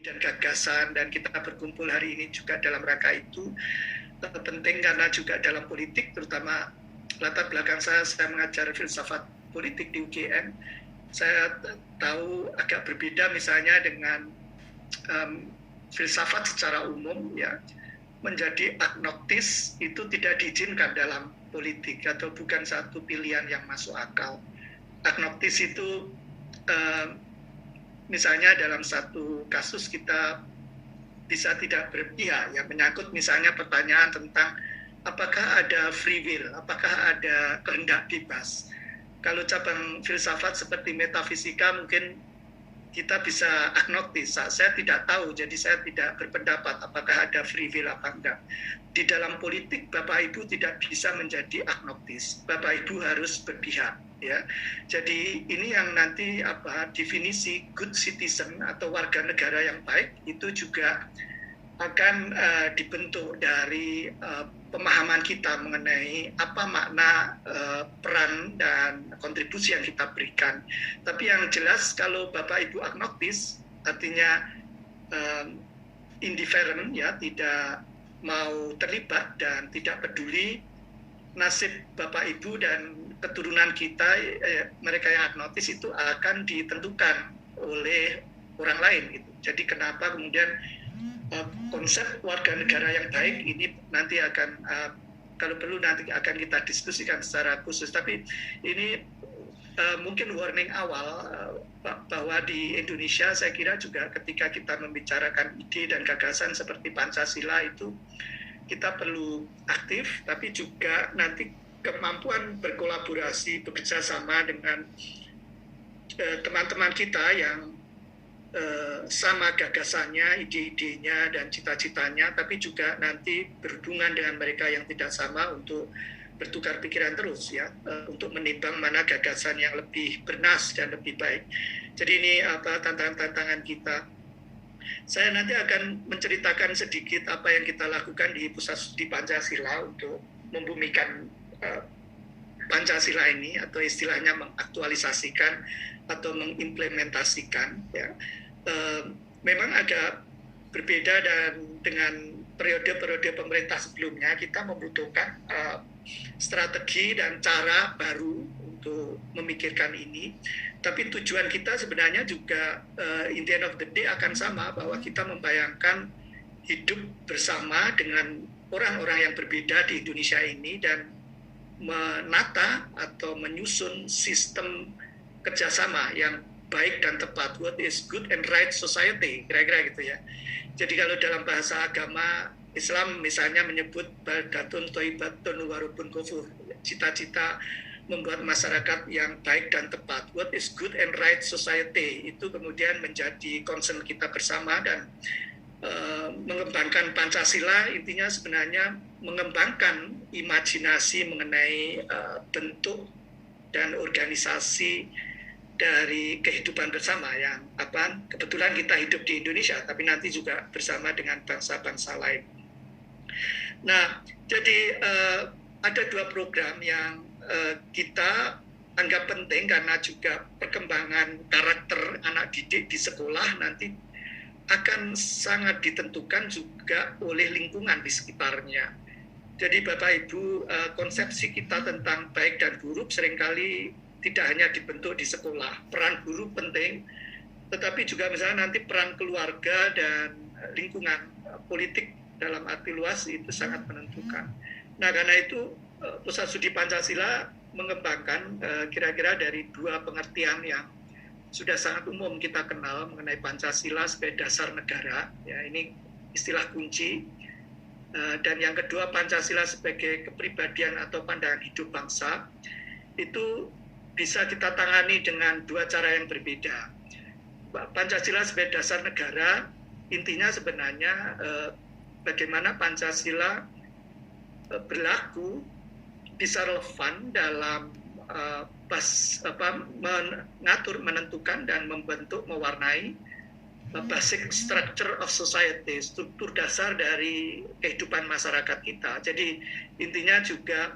dan gagasan, dan kita berkumpul hari ini juga dalam rangka itu penting karena juga dalam politik, terutama latar belakang saya mengajar filsafat politik di UGM. Saya tahu agak berbeda misalnya dengan filsafat secara umum, ya, menjadi agnostis itu tidak diizinkan dalam politik atau bukan satu pilihan yang masuk akal. Agnostis itu misalnya dalam satu kasus kita bisa tidak berpihak, ya, menyangkut misalnya pertanyaan tentang apakah ada free will, apakah ada kehendak bebas. Kalau cabang filsafat seperti metafisika mungkin kita bisa agnostis. Saya tidak tahu, jadi saya tidak berpendapat apakah ada free will apa enggak. Di dalam politik, Bapak Ibu tidak bisa menjadi agnostis. Bapak Ibu harus berpihak, ya. Jadi ini yang nanti definisi good citizen atau warga negara yang baik itu juga akan dibentuk dari pemahaman kita mengenai apa makna peran dan kontribusi yang kita berikan. Tapi yang jelas kalau Bapak Ibu agnostis, artinya indifferent, ya, tidak mau terlibat dan tidak peduli nasib Bapak Ibu dan keturunan kita, mereka yang agnostis itu akan ditentukan oleh orang lain. Gitu. Jadi kenapa kemudian konsep warga negara yang baik ini nanti akan kalau perlu nanti akan kita diskusikan secara khusus. Tapi ini mungkin warning awal bahwa di Indonesia saya kira juga ketika kita membicarakan ide dan gagasan seperti Pancasila itu kita perlu aktif, tapi juga nanti kemampuan berkolaborasi, bekerja sama dengan teman-teman kita yang sama gagasannya, ide-idenya, dan cita-citanya, tapi juga nanti berhubungan dengan mereka yang tidak sama untuk bertukar pikiran terus, ya, untuk menimbang mana gagasan yang lebih bernas dan lebih baik. Jadi ini tantangan-tantangan kita. Saya nanti akan menceritakan sedikit apa yang kita lakukan di Pusat Studi Pancasila untuk membumikan Pancasila ini, atau istilahnya mengaktualisasikan atau mengimplementasikan, ya. Memang agak berbeda dan dengan periode-periode pemerintah sebelumnya, kita membutuhkan strategi dan cara baru untuk memikirkan ini. Tapi tujuan kita sebenarnya juga in the end of the day akan sama, bahwa kita membayangkan hidup bersama dengan orang-orang yang berbeda di Indonesia ini dan menata atau menyusun sistem kerjasama yang baik dan tepat. What is good and right society, kira-kira gitu, ya. Jadi kalau dalam bahasa agama Islam misalnya menyebut baldatun thayyibatun warubun kufur, cita-cita membuat masyarakat yang baik dan tepat. What is good and right society itu kemudian menjadi concern kita bersama, dan mengembangkan Pancasila intinya sebenarnya mengembangkan imajinasi mengenai bentuk dan organisasi dari kehidupan bersama yang kebetulan kita hidup di Indonesia, tapi nanti juga bersama dengan bangsa-bangsa lain. Nah, jadi ada dua program yang kita anggap penting karena juga perkembangan karakter anak didik di sekolah nanti akan sangat ditentukan juga oleh lingkungan di sekitarnya. Jadi Bapak Ibu, konsepsi kita tentang baik dan buruk seringkali tidak hanya dibentuk di sekolah. Peran guru penting, tetapi juga misalnya nanti peran keluarga dan lingkungan politik dalam arti luas itu sangat menentukan. Nah, karena itu Pusat Studi Pancasila mengembangkan kira-kira dari dua pengertian yang sudah sangat umum kita kenal mengenai Pancasila sebagai dasar negara. Ya, ini istilah kunci. Dan yang kedua, Pancasila sebagai kepribadian atau pandangan hidup bangsa. Itu bisa kita tangani dengan dua cara yang berbeda. Pancasila sebagai dasar negara, intinya sebenarnya bagaimana Pancasila berlaku bisa relevan dalam mengatur, menentukan, dan membentuk, mewarnai basic structure of society, struktur dasar dari kehidupan masyarakat kita. Jadi intinya juga